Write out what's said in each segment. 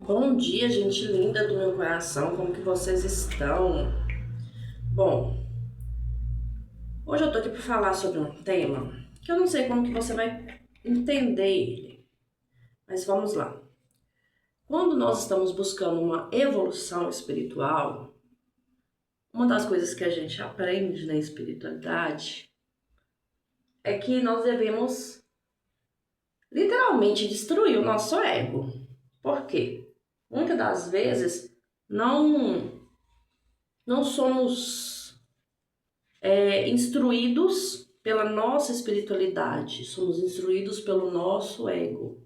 Bom dia, gente linda do meu coração, como que vocês estão? Bom, hoje eu tô aqui para falar sobre um tema que eu não sei como que você vai entender ele, mas vamos lá. Quando nós estamos buscando uma evolução espiritual, uma das coisas que a gente aprende na espiritualidade é que nós devemos literalmente destruir o nosso ego. Por quê? Muitas das vezes não somos instruídos pela nossa espiritualidade, somos instruídos pelo nosso ego.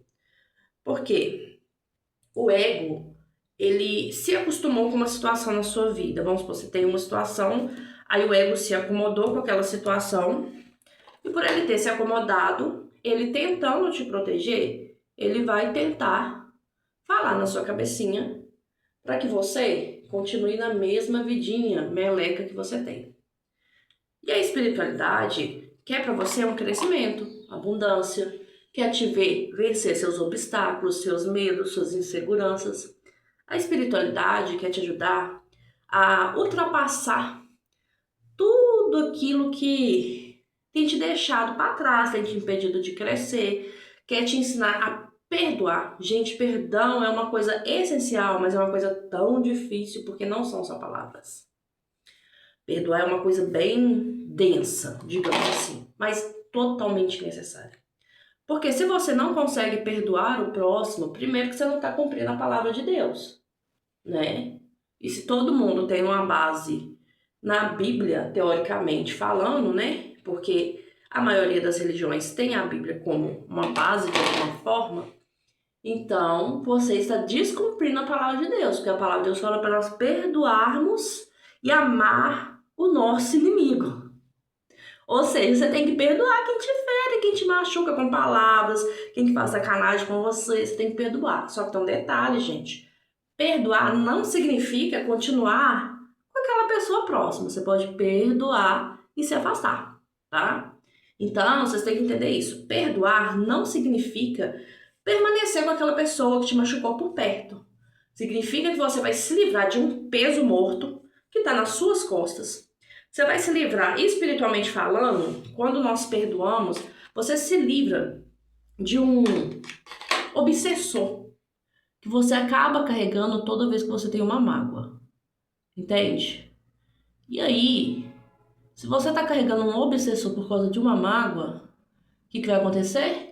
Por quê? O ego, ele se acostumou com uma situação na sua vida. Vamos supor, você tem uma situação, aí o ego se acomodou com aquela situação, e por ele ter se acomodado, ele tentando te proteger, ele vai tentar falar na sua cabecinha para que você continue na mesma vidinha meleca que você tem. E a espiritualidade quer para você um crescimento, abundância, quer te ver vencer seus obstáculos, seus medos, suas inseguranças. A espiritualidade quer te ajudar a ultrapassar tudo aquilo que tem te deixado para trás, tem te impedido de crescer, quer te ensinar a perdoar. Gente, perdão é uma coisa essencial, mas é uma coisa tão difícil porque não são só palavras. Perdoar é uma coisa bem densa, digamos assim, mas totalmente necessária. Porque se você não consegue perdoar o próximo, primeiro que você não está cumprindo a palavra de Deus, né? E se todo mundo tem uma base na Bíblia, teoricamente falando, né? Porque a maioria das religiões tem a Bíblia como uma base de alguma forma, então você está descumprindo a palavra de Deus, porque a palavra de Deus fala para nós perdoarmos e amar o nosso inimigo. Ou seja, você tem que perdoar quem te fere, quem te machuca com palavras, quem que faz sacanagem com você tem que perdoar. Só que tem um detalhe, gente. Perdoar não significa continuar com aquela pessoa próxima. Você pode perdoar e se afastar, tá? Então, vocês têm que entender isso. Perdoar não significa permanecer com aquela pessoa que te machucou por perto. Significa que você vai se livrar de um peso morto que está nas suas costas. Você vai se livrar, espiritualmente falando, quando nós perdoamos, você se livra de um obsessor que você acaba carregando toda vez que você tem uma mágoa. Entende? E aí, se você está carregando um obsessor por causa de uma mágoa, o que vai acontecer?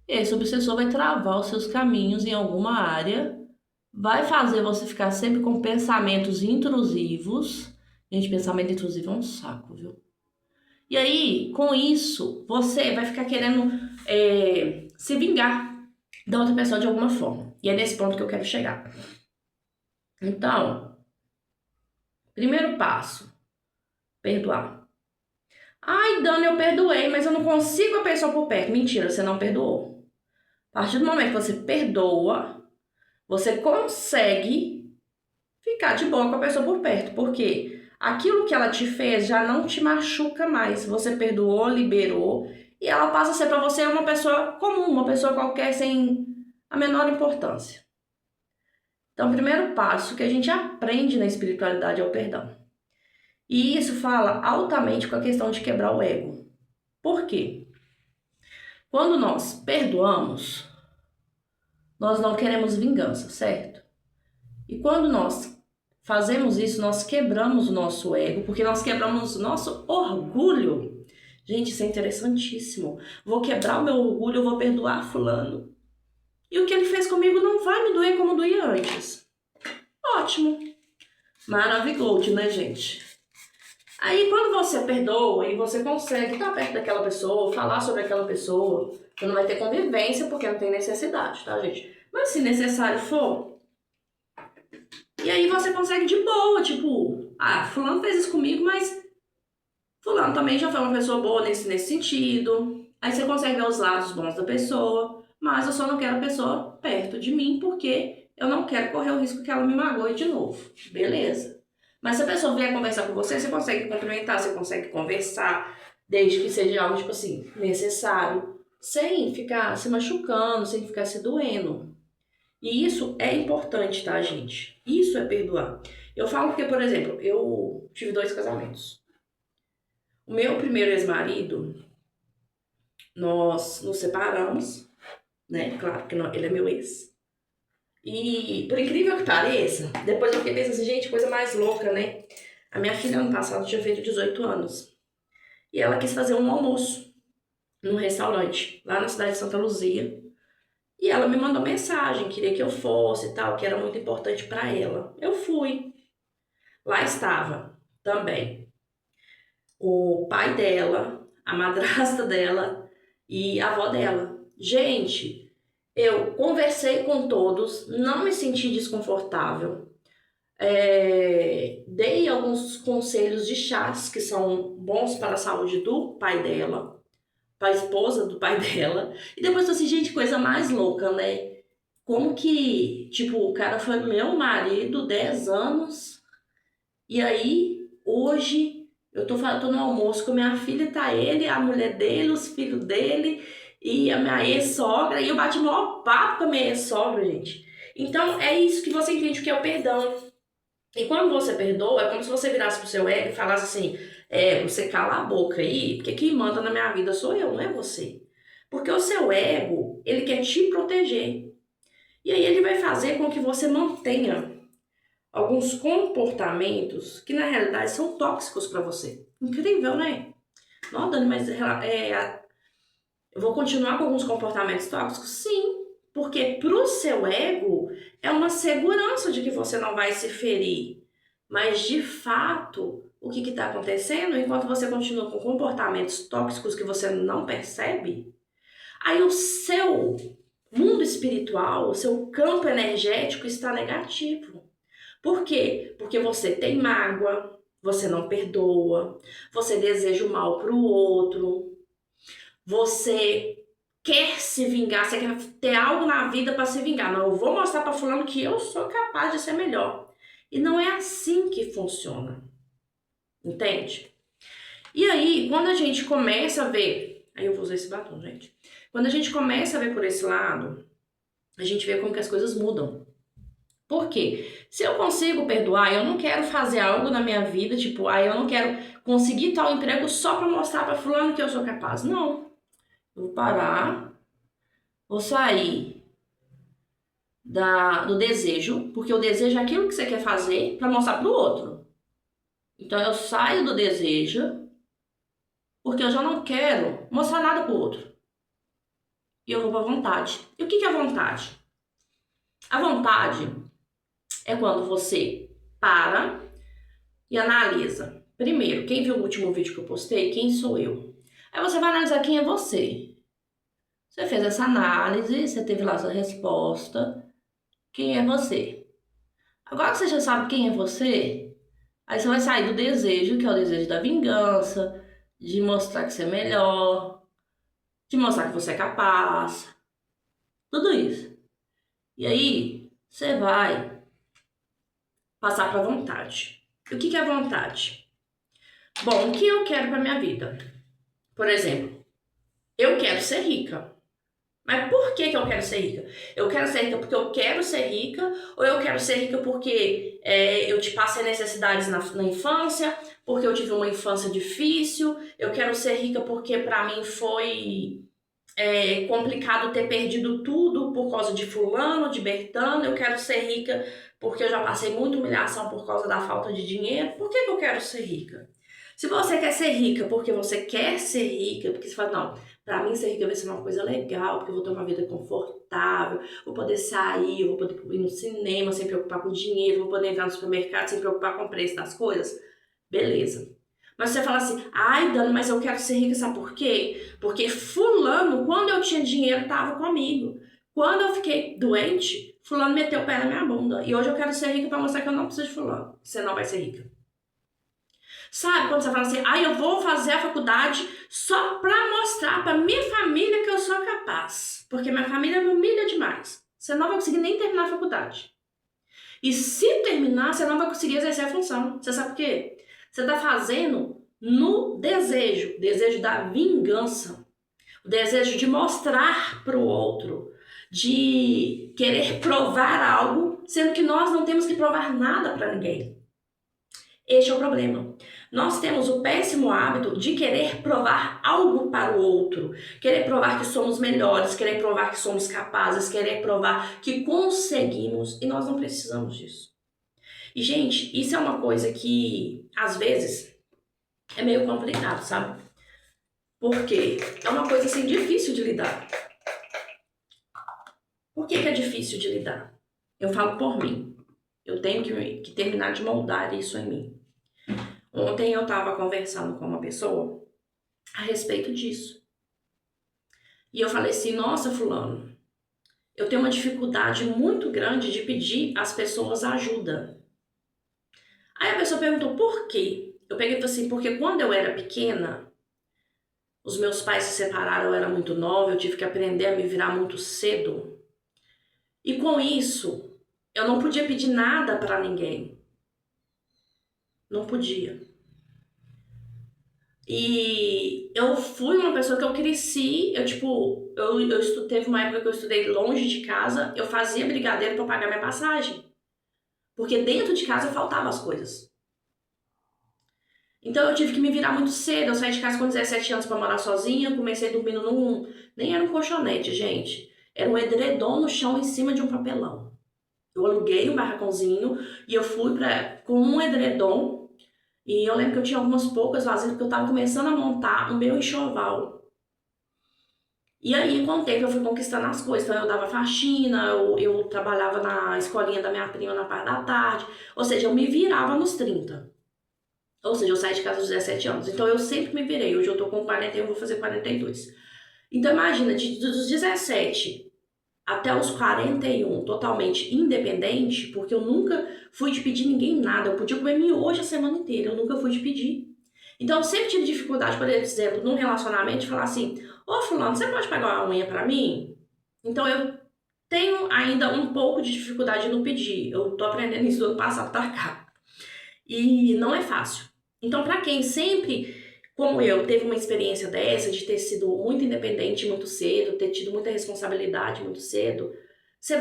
Esse obsessor vai travar os seus caminhos em alguma área, vai fazer você ficar sempre com pensamentos intrusivos. Gente, pensamento intrusivo é um saco, viu? E aí, com isso, você vai ficar querendo se vingar da outra pessoa de alguma forma. E é nesse ponto que eu quero chegar. Então, primeiro passo, perdoar. Ai, Dana, eu perdoei, mas eu não consigo a pessoa por perto. Mentira, você não perdoou. A partir do momento que você perdoa, você consegue ficar de boa com a pessoa por perto. Porque aquilo que ela te fez já não te machuca mais. Você perdoou, liberou, e ela passa a ser para você uma pessoa comum, uma pessoa qualquer sem a menor importância. Então, o primeiro passo que a gente aprende na espiritualidade é o perdão. E isso fala altamente com a questão de quebrar o ego. Por quê? Quando nós perdoamos, nós não queremos vingança, certo? E quando nós fazemos isso, nós quebramos o nosso ego, porque nós quebramos o nosso orgulho. Gente, isso é interessantíssimo. Vou quebrar o meu orgulho, eu vou perdoar fulano. E o que ele fez comigo não vai me doer como doía antes. Ótimo. Maravilhoso, né, gente? Aí, quando você perdoa e você consegue estar perto daquela pessoa, falar sobre aquela pessoa, você não vai ter convivência porque não tem necessidade, tá, gente? Mas se necessário for, e aí você consegue de boa, tipo, fulano fez isso comigo, mas fulano também já foi uma pessoa boa nesse sentido. Aí você consegue ver os lados bons da pessoa, mas eu só não quero a pessoa perto de mim porque eu não quero correr o risco que ela me magoe de novo. Beleza. Mas se a pessoa vier conversar com você, você consegue cumprimentar, você consegue conversar, desde que seja algo, tipo assim, necessário, sem ficar se machucando, sem ficar se doendo. E isso é importante, tá, gente? Isso é perdoar. Eu falo porque, por exemplo, eu tive 2 casamentos. O meu primeiro ex-marido, nós nos separamos, né? Claro que ele é meu ex. E, por incrível que pareça, depois eu fiquei pensando assim, gente, coisa mais louca, né? A minha filha, ano passado, tinha feito 18 anos. E ela quis fazer um almoço num restaurante, lá na cidade de Santa Luzia. E ela me mandou mensagem, queria que eu fosse e tal, que era muito importante para ela. Eu fui. Lá estava também o pai dela, a madrasta dela e a avó dela. Gente, eu conversei com todos, não me senti desconfortável. Dei alguns conselhos de chás que são bons para a saúde do pai dela, para a esposa do pai dela. E depois eu assim, gente, coisa mais louca, né? Como que, tipo, o cara foi meu marido 10 anos, e aí, hoje, tô no almoço com minha filha, tá ele, a mulher dele, os filhos dele, e a minha ex-sogra, e eu bati maior papo com a minha ex-sogra, gente. Então, é isso que você entende o que é o perdão. E quando você perdoa, é como se você virasse pro seu ego e falasse assim, você cala a boca aí, porque quem manda na minha vida sou eu, não é você. Porque o seu ego, ele quer te proteger. E aí ele vai fazer com que você mantenha alguns comportamentos que na realidade são tóxicos para você. Incrível, né? Não, Dani, mas eu vou continuar com alguns comportamentos tóxicos? Sim, porque pro seu ego é uma segurança de que você não vai se ferir. Mas de fato, o que está acontecendo? Enquanto você continua com comportamentos tóxicos que você não percebe, aí o seu mundo espiritual, o seu campo energético está negativo. Por quê? Porque você tem mágoa, você não perdoa, você deseja o mal para o outro, você quer se vingar, você quer ter algo na vida para se vingar. Não, eu vou mostrar para fulano que eu sou capaz de ser melhor. E não é assim que funciona. Entende? E aí, quando a gente começa a ver, aí eu vou usar esse batom, gente. Quando a gente começa a ver por esse lado, a gente vê como que as coisas mudam. Por quê? Se eu consigo perdoar, eu não quero fazer algo na minha vida, tipo, eu não quero conseguir tal emprego só para mostrar para fulano que eu sou capaz. Não. Eu vou parar, vou sair do desejo, porque o desejo é aquilo que você quer fazer para mostrar para o outro. Então eu saio do desejo, porque eu já não quero mostrar nada para o outro. E eu vou para a vontade. E o que é vontade? A vontade é quando você para e analisa. Primeiro, quem viu o último vídeo que eu postei, quem sou eu? Aí você vai analisar quem é você. Você fez essa análise, você teve lá sua resposta. Quem é você? Agora que você já sabe quem é você, aí você vai sair do desejo, que é o desejo da vingança, de mostrar que você é melhor, de mostrar que você é capaz, tudo isso. E aí, você vai passar para vontade. O que é vontade? Bom, o que eu quero para minha vida? Por exemplo, eu quero ser rica. Mas por que eu quero ser rica? Eu quero ser rica porque eu quero ser rica, ou eu quero ser rica porque eu te passei necessidades na infância, porque eu tive uma infância difícil, eu quero ser rica porque pra mim foi complicado ter perdido tudo por causa de fulano, de Bertano, eu quero ser rica porque eu já passei muita humilhação por causa da falta de dinheiro. Por que eu quero ser rica? Se você quer ser rica porque você quer ser rica, porque você fala, não, pra mim ser rica vai ser uma coisa legal, porque eu vou ter uma vida confortável, vou poder sair, vou poder ir no cinema sem preocupar com dinheiro, vou poder entrar no supermercado sem preocupar com o preço das coisas. Beleza. Mas você fala assim, ai Dani, mas eu quero ser rica, sabe por quê? Porque fulano, quando eu tinha dinheiro, tava comigo. Quando eu fiquei doente, fulano meteu o pé na minha bunda. E hoje eu quero ser rica pra mostrar que eu não preciso de fulano. Você não vai ser rica. Sabe, quando você fala assim, eu vou fazer a faculdade só pra mostrar pra minha família que eu sou capaz. Porque minha família me humilha demais. Você não vai conseguir nem terminar a faculdade. E se terminar, você não vai conseguir exercer a função. Você sabe por quê? Você tá fazendo no desejo da vingança. O desejo de mostrar pro outro de querer provar algo, sendo que nós não temos que provar nada para ninguém. Este é o problema. Nós temos o péssimo hábito de querer provar algo para o outro, querer provar que somos melhores, querer provar que somos capazes, querer provar que conseguimos, e nós não precisamos disso. E, gente, isso é uma coisa que, às vezes, é meio complicado, sabe? Porque é uma coisa, assim, difícil de lidar. Por que é difícil de lidar? Eu falo por mim. Eu tenho que terminar de moldar isso em mim. Ontem eu estava conversando com uma pessoa a respeito disso. E eu falei assim, nossa, fulano, eu tenho uma dificuldade muito grande de pedir às pessoas ajuda. Aí a pessoa perguntou, por quê? Eu peguei e falei assim, porque quando eu era pequena, os meus pais se separaram, eu era muito nova, eu tive que aprender a me virar muito cedo. E com isso, eu não podia pedir nada para ninguém. Não podia. E eu fui uma pessoa que eu cresci, teve uma época que eu estudei longe de casa, eu fazia brigadeiro para pagar minha passagem. Porque dentro de casa faltavam as coisas. Então eu tive que me virar muito cedo, eu saí de casa com 17 anos para morar sozinha, comecei dormindo nem era um colchonete, gente. Era um edredom no chão em cima de um papelão. Eu aluguei um barracãozinho e eu fui com um edredom. E eu lembro que eu tinha algumas poucas vasilhas, porque eu tava começando a montar o meu enxoval. E aí, com o tempo, eu fui conquistando as coisas. Então, eu dava faxina, eu trabalhava na escolinha da minha prima na parte da tarde. Ou seja, eu me virava nos 30. Ou seja, eu saí de casa aos 17 anos. Então, eu sempre me virei. Hoje eu tô com 41, vou fazer 42. Então, imagina, dos 17 até os 41, totalmente independente, porque eu nunca fui de pedir ninguém nada. Eu podia comer miojo a semana inteira, eu nunca fui de pedir. Então, eu sempre tive dificuldade, por exemplo, num relacionamento, de falar assim, ô fulano, você pode pegar uma unha pra mim? Então, eu tenho ainda um pouco de dificuldade no pedir. Eu tô aprendendo isso do ano passado pra cá. E não é fácil. Então, pra quem sempre, como eu, teve uma experiência dessa, de ter sido muito independente muito cedo, ter tido muita responsabilidade muito cedo,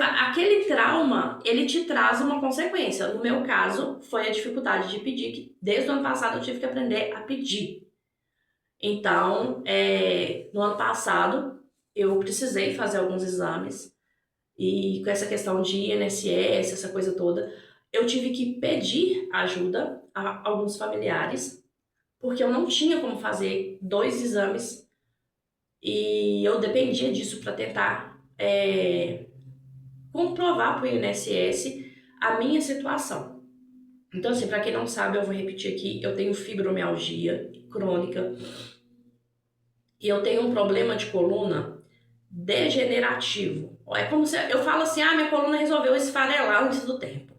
aquele trauma, ele te traz uma consequência. No meu caso, foi a dificuldade de pedir, que desde o ano passado eu tive que aprender a pedir. Então, no ano passado, eu precisei fazer alguns exames, e com essa questão de INSS, essa coisa toda, eu tive que pedir ajuda a alguns familiares, porque eu não tinha como fazer 2 exames, e eu dependia disso para tentar comprovar para o INSS a minha situação. Então, assim, para quem não sabe, eu vou repetir aqui, eu tenho fibromialgia crônica e eu tenho um problema de coluna degenerativo. É como se eu falo assim, minha coluna resolveu esfarelar antes do tempo.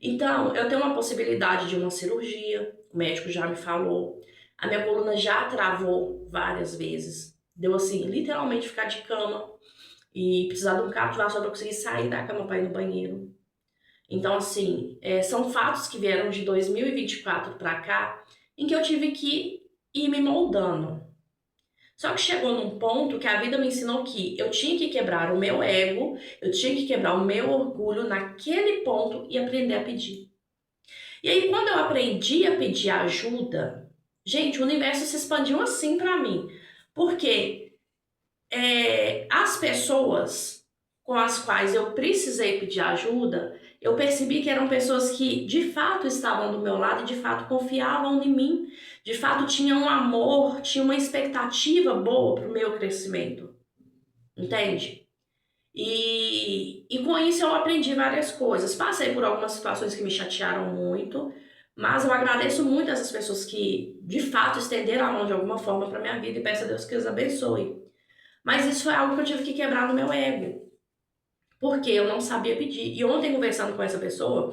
Então, eu tenho uma possibilidade de uma cirurgia, o médico já me falou. A minha coluna já travou várias vezes. Deu assim, literalmente ficar de cama e precisar de um cabo de vassoura para conseguir sair da cama para ir no banheiro. Então, assim, são fatos que vieram de 2024 para cá, em que eu tive que ir me moldando. Só que chegou num ponto que a vida me ensinou que eu tinha que quebrar o meu ego, eu tinha que quebrar o meu orgulho naquele ponto e aprender a pedir. E aí, quando eu aprendi a pedir ajuda, gente, o universo se expandiu assim pra mim. Porque as pessoas com as quais eu precisei pedir ajuda, eu percebi que eram pessoas que de fato estavam do meu lado e de fato confiavam em mim, de fato tinham um amor, tinham uma expectativa boa para o meu crescimento, entende? E com isso eu aprendi várias coisas. Passei por algumas situações que me chatearam muito, mas eu agradeço muito essas pessoas que de fato estenderam a mão de alguma forma para minha vida e peço a Deus que os abençoe. Mas isso foi algo que eu tive que quebrar no meu ego, porque eu não sabia pedir. E ontem, conversando com essa pessoa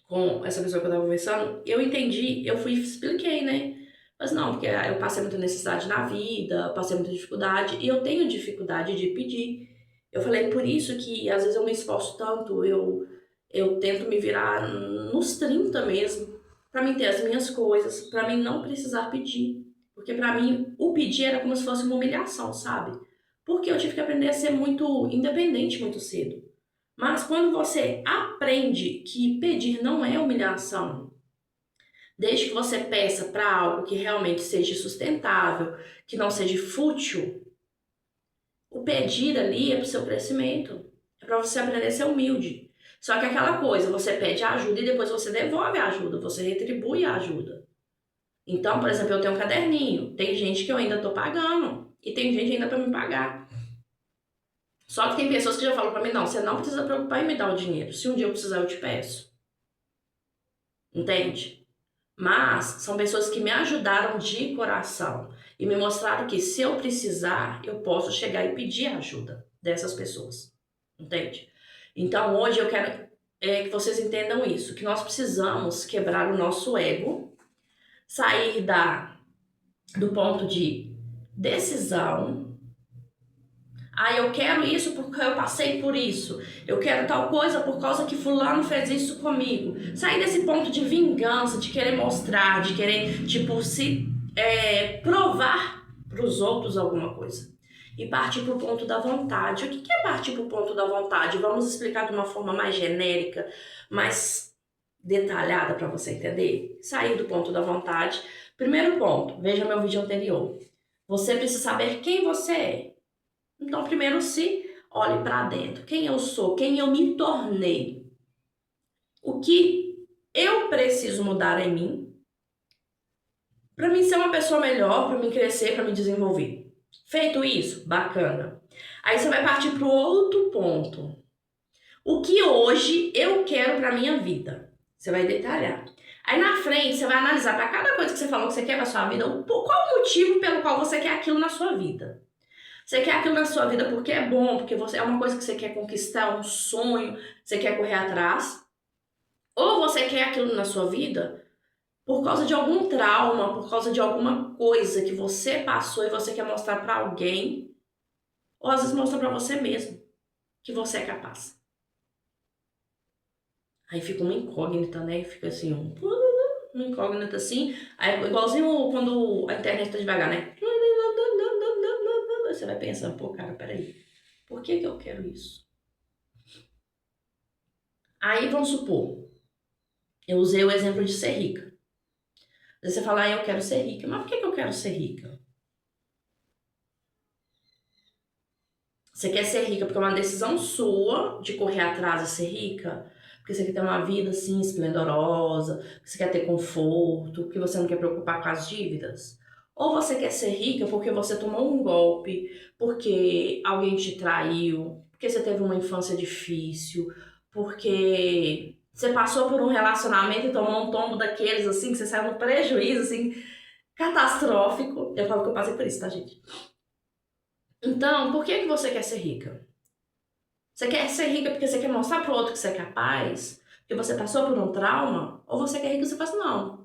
que eu tava conversando, eu entendi, eu expliquei, né? Mas não, porque eu passei muita necessidade na vida, passei muita dificuldade, e eu tenho dificuldade de pedir. Eu falei, por isso que às vezes eu me esforço tanto, eu tento me virar nos 30 mesmo, pra mim ter as minhas coisas, pra mim não precisar pedir. Porque pra mim, o pedir era como se fosse uma humilhação, sabe? Porque eu tive que aprender a ser muito independente muito cedo. Mas quando você aprende que pedir não é humilhação, desde que você peça para algo que realmente seja sustentável, que não seja fútil, o pedir ali é para o seu crescimento. É para você aprender a ser humilde. Só que aquela coisa, você pede ajuda e depois você devolve a ajuda, você retribui a ajuda. Então, por exemplo, eu tenho um caderninho. Tem gente que eu ainda tô pagando. E tem gente ainda para me pagar. Só que tem pessoas que já falam para mim, não, você não precisa preocupar em me dar o dinheiro. Se um dia eu precisar, eu te peço. Entende? Mas são pessoas que me ajudaram de coração. E me mostraram que se eu precisar, eu posso chegar e pedir ajuda dessas pessoas. Entende? Então hoje eu quero que vocês entendam isso. Que nós precisamos quebrar o nosso ego. Sair do ponto de decisão. Ah, eu quero isso porque eu passei por isso. Eu quero tal coisa por causa que fulano fez isso comigo. Sair desse ponto de vingança, de querer mostrar, de querer, tipo, provar para os outros alguma coisa. E partir para o ponto da vontade. O que é partir para o ponto da vontade? Vamos explicar de uma forma mais genérica, mais detalhada para você entender. Sair do ponto da vontade. Primeiro ponto, veja meu vídeo anterior. Você precisa saber quem você é. Então, primeiro se olhe para dentro. Quem eu sou, quem eu me tornei. O que eu preciso mudar em mim para mim ser uma pessoa melhor, para mim crescer, para me desenvolver. Feito isso, bacana. Aí você vai partir para o outro ponto. O que hoje eu quero para minha vida? Você vai detalhar. Aí na frente você vai analisar para cada coisa que você falou que você quer para sua vida, qual o motivo pelo qual você quer aquilo na sua vida. Você quer aquilo na sua vida porque é bom, porque é uma coisa que você quer conquistar, um sonho, você quer correr atrás. Ou você quer aquilo na sua vida por causa de algum trauma, por causa de alguma coisa que você passou e você quer mostrar pra alguém. Ou às vezes mostrar pra você mesmo que você é capaz. Aí fica uma incógnita, né? Fica assim, uma incógnita assim. Aí, igualzinho quando a internet tá devagar, né? Você vai pensando, pô, cara, peraí. Por que eu quero isso? Aí vamos supor, eu usei o exemplo de ser rica. Aí você fala, eu quero ser rica. Mas por que eu quero ser rica? Você quer ser rica porque é uma decisão sua de correr atrás de ser rica? Porque você quer ter uma vida assim esplendorosa, porque você quer ter conforto, porque você não quer preocupar com as dívidas? Ou você quer ser rica porque você tomou um golpe, porque alguém te traiu, porque você teve uma infância difícil, porque você passou por um relacionamento e tomou um tombo daqueles assim, que você saiu no prejuízo assim, catastrófico. Eu falo que eu passei por isso, tá, gente? Então, por que você quer ser rica? Você quer ser rica porque você quer mostrar pro outro que você é capaz? Porque você passou por um trauma? Ou você quer rica e você fala assim, não,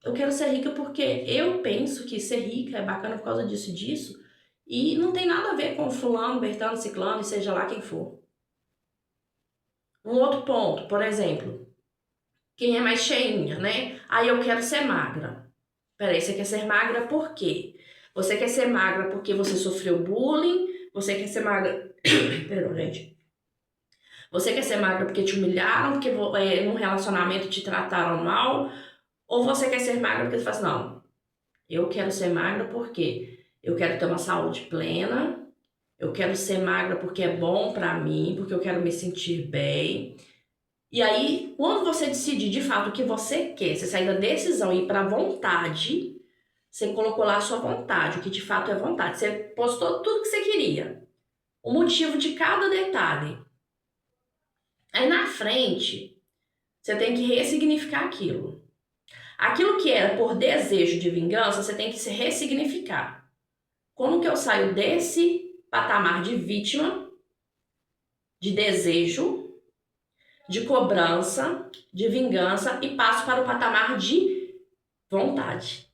eu quero ser rica porque eu penso que ser rica é bacana por causa disso e disso. E não tem nada a ver com fulano, bertano, ciclano, e seja lá quem for. Um outro ponto, por exemplo, quem é mais cheinha, né? Aí eu quero ser magra. Peraí, você quer ser magra por quê? Você quer ser magra porque você sofreu bullying? Você quer ser magra... Perdão, gente. Você quer ser magra porque te humilharam, porque num relacionamento te trataram mal? Ou você quer ser magra porque você fala assim, não, eu quero ser magra porque eu quero ter uma saúde plena, eu quero ser magra porque é bom pra mim, porque eu quero me sentir bem. E aí, quando você decidir de fato o que você quer, você sair da decisão e ir pra vontade, você colocou lá a sua vontade, o que de fato é vontade. Você postou tudo que você queria. O motivo de cada detalhe. Aí na frente, você tem que ressignificar aquilo. Aquilo que era por desejo de vingança, você tem que se ressignificar. Como que eu saio desse patamar de vítima, de desejo, de cobrança, de vingança e passo para o patamar de vontade?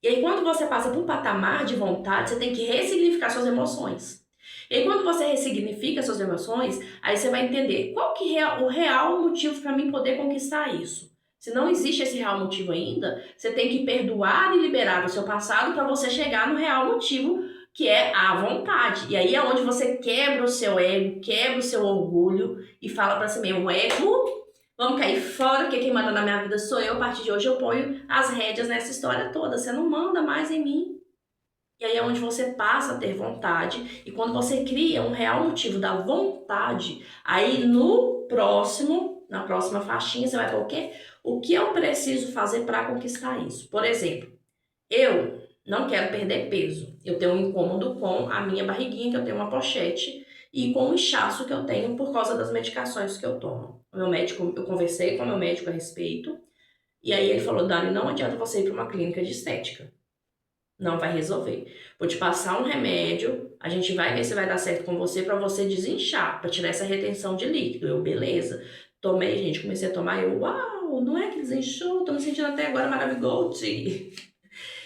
E aí, quando você passa para o patamar de vontade, você tem que ressignificar suas emoções. E aí, quando você ressignifica suas emoções, aí você vai entender qual que é o real motivo para mim poder conquistar isso. Se não existe esse real motivo ainda, você tem que perdoar e liberar o seu passado para você chegar no real motivo que é a vontade. E aí é onde você quebra o seu ego, quebra o seu orgulho e fala pra si mesmo, ego, vamos cair fora, porque quem manda na minha vida sou eu, a partir de hoje eu ponho as rédeas nessa história toda, você não manda mais em mim. E aí é onde você passa a ter vontade, e quando você cria um real motivo da vontade, aí na próxima faixinha, você vai para o quê? O que eu preciso fazer para conquistar isso? Por exemplo, eu não quero perder peso. Eu tenho um incômodo com a minha barriguinha, que eu tenho uma pochete, e com o inchaço que eu tenho por causa das medicações que eu tomo. O meu médico, eu conversei com o meu médico a respeito, e aí ele falou, Dani, não adianta você ir para uma clínica de estética. Não vai resolver. Vou te passar um remédio, a gente vai ver se vai dar certo com você para você desinchar, para tirar essa retenção de líquido. Eu, beleza. Tomei, gente, comecei a tomar, eu, uau, não é que desinchou, tô me sentindo até agora maravilhoso.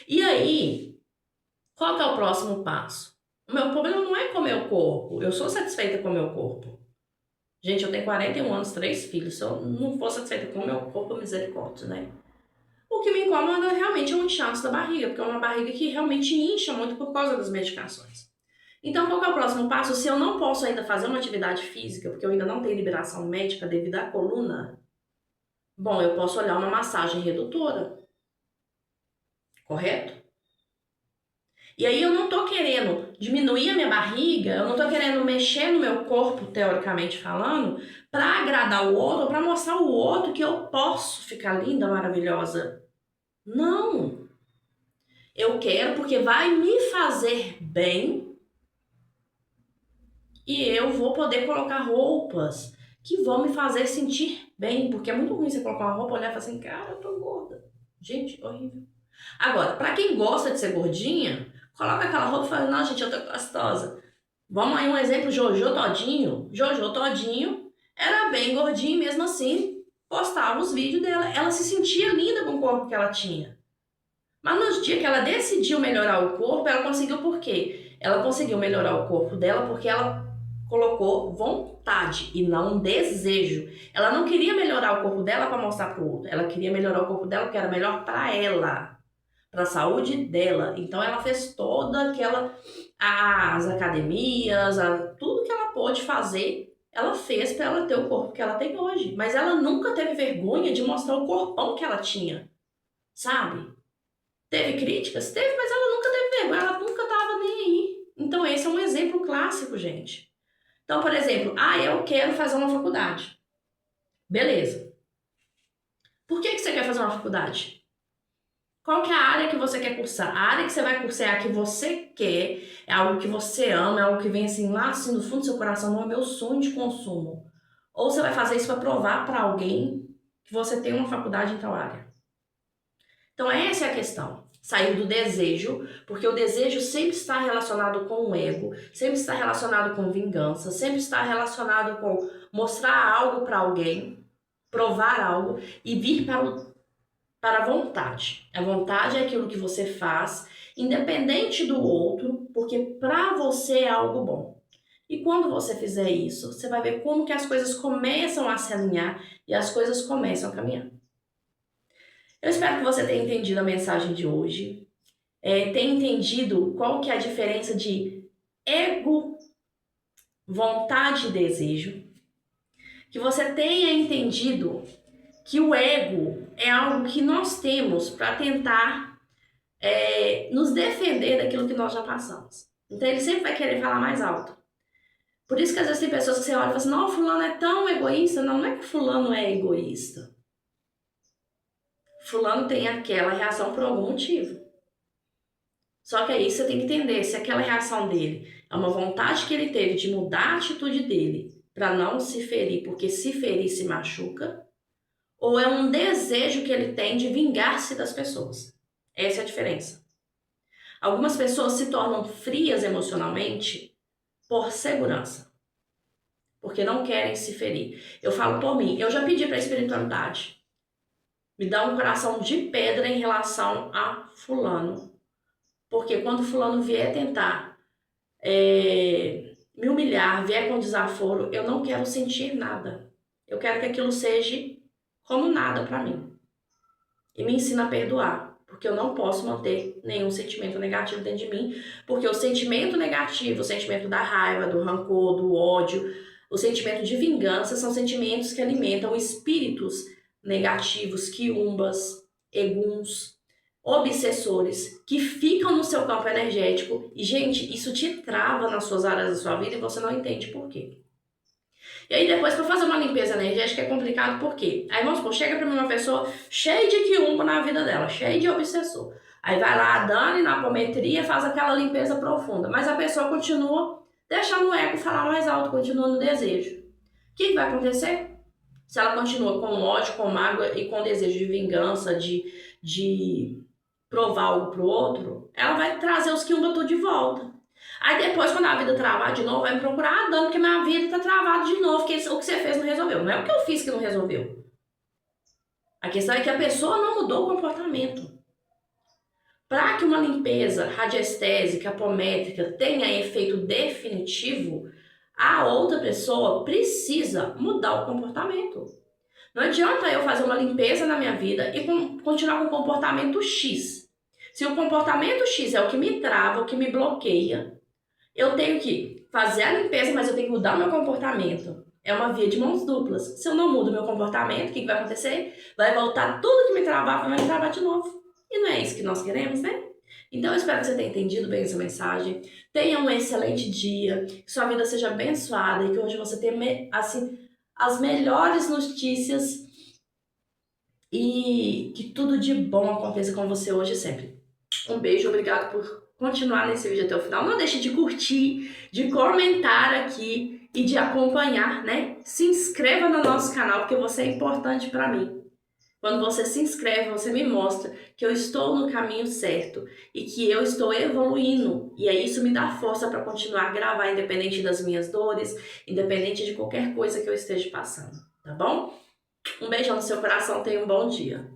E aí, qual que é o próximo passo? O meu problema não é com o meu corpo, eu sou satisfeita com o meu corpo. Gente, eu tenho 41 anos, 3 filhos, se eu não for satisfeita com o meu corpo, misericórdia, né? O que me incomoda realmente é o inchaço da barriga, porque é uma barriga que realmente incha muito por causa das medicações. Então, qual que é o próximo passo? Se eu não posso ainda fazer uma atividade física, porque eu ainda não tenho liberação médica devido à coluna, bom, eu posso olhar uma massagem redutora, correto? E aí eu não tô querendo diminuir a minha barriga, eu não tô querendo mexer no meu corpo, teoricamente falando, para agradar o outro, para mostrar ao outro que eu posso ficar linda, maravilhosa. Não! Eu quero porque vai me fazer bem e eu vou poder colocar roupas que vão me fazer sentir bem, porque é muito ruim você colocar uma roupa e olhar e falar assim, cara, eu tô gorda. Gente, horrível. Agora, pra quem gosta de ser gordinha, coloca aquela roupa e fala, não, gente, eu tô gostosa. Vamos aí um exemplo, Jojo Todinho. Jojo Todinho era bem gordinha e mesmo assim postava os vídeos dela. Ela se sentia linda com o corpo que ela tinha. Mas no dia que ela decidiu melhorar o corpo, ela conseguiu por quê? Ela conseguiu melhorar o corpo dela porque ela colocou vontade e não desejo. Ela não queria melhorar o corpo dela para mostrar para o outro. Ela queria melhorar o corpo dela porque era melhor para ela, para a saúde dela. Então ela fez toda aquela as academias, tudo que ela pôde fazer, ela fez para ela ter o corpo que ela tem hoje. Mas ela nunca teve vergonha de mostrar o corpão que ela tinha, sabe? Teve críticas? Teve, mas ela nunca teve vergonha, ela nunca tava nem aí. Então esse é um exemplo clássico, gente. Então, por exemplo, eu quero fazer uma faculdade. Beleza. Por que você quer fazer uma faculdade? Qual que é a área que você quer cursar? A área que você vai cursar é a que você quer, é algo que você ama, é algo que vem assim lá assim, no fundo do seu coração, não é meu sonho de consumo. Ou você vai fazer isso para provar para alguém que você tem uma faculdade em tal área. Então essa é a questão. Sair do desejo, porque o desejo sempre está relacionado com o ego, sempre está relacionado com vingança, sempre está relacionado com mostrar algo para alguém, provar algo e vir para a vontade. A vontade é aquilo que você faz, independente do outro, porque para você é algo bom. E quando você fizer isso, você vai ver como que as coisas começam a se alinhar e as coisas começam a caminhar. Eu espero que você tenha entendido a mensagem de hoje, tenha entendido qual que é a diferença de ego, vontade e desejo, que você tenha entendido que o ego é algo que nós temos para tentar nos defender daquilo que nós já passamos. Então ele sempre vai querer falar mais alto. Por isso que às vezes tem pessoas que você olha e fala assim, não, fulano é tão egoísta. Não, não é que fulano é egoísta. Fulano tem aquela reação por algum motivo. Só que aí você tem que entender se aquela reação dele é uma vontade que ele teve de mudar a atitude dele para não se ferir, porque se ferir se machuca, ou é um desejo que ele tem de vingar-se das pessoas. Essa é a diferença. Algumas pessoas se tornam frias emocionalmente por segurança, porque não querem se ferir. Eu falo por mim, eu já pedi para a espiritualidade me dar um coração de pedra em relação a fulano, porque quando fulano vier tentar me humilhar, vier com desaforo, eu não quero sentir nada. Eu quero que aquilo seja como nada para mim. E me ensina a perdoar, porque porque eu não posso manter nenhum sentimento negativo dentro de mim, porque o sentimento negativo, o sentimento da raiva, do rancor, do ódio, o sentimento de vingança são sentimentos que alimentam espíritos negativos, quiumbas, eguns, obsessores, que ficam no seu campo energético. E, gente, isso te trava nas suas áreas da sua vida e você não entende por quê. E aí depois, para fazer uma limpeza energética é complicado, por quê? Aí vamos supor, chega pra mim uma pessoa cheia de quiumba na vida dela, cheia de obsessor. Aí vai lá a Dani na apometria, faz aquela limpeza profunda, mas a pessoa continua deixando o ego falar mais alto, continua no desejo. O que vai acontecer? Se ela continua com ódio, com mágoa e com desejo de vingança, de provar algo pro outro, ela vai trazer os quiumba tudo de volta. Aí depois, quando a vida travar de novo, vai me procurar, dando porque minha vida tá travada de novo, porque o que você fez não resolveu. Não é o que eu fiz que não resolveu. A questão é que a pessoa não mudou o comportamento. Para que uma limpeza radiestésica, apométrica tenha efeito definitivo, a outra pessoa precisa mudar o comportamento. Não adianta eu fazer uma limpeza na minha vida e continuar com o comportamento X. Se o comportamento X é o que me trava, o que me bloqueia, eu tenho que fazer a limpeza, mas eu tenho que mudar o meu comportamento. É uma via de mãos duplas. Se eu não mudo o meu comportamento, o que vai acontecer? Vai voltar tudo que me travava, vai me travar de novo. E não é isso que nós queremos, né? Então eu espero que você tenha entendido bem essa mensagem. Tenha um excelente dia, que sua vida seja abençoada e que hoje você tenha, assim, as melhores notícias e que tudo de bom aconteça com você hoje e sempre. Um beijo, obrigado por continuar nesse vídeo até o final. Não deixe de curtir, de comentar aqui e de acompanhar, né? Se inscreva no nosso canal, porque você é importante para mim. Quando você se inscreve, você me mostra que eu estou no caminho certo e que eu estou evoluindo. E aí isso me dá força para continuar a gravar, independente das minhas dores, independente de qualquer coisa que eu esteja passando, tá bom? Um beijão no seu coração, tenha um bom dia.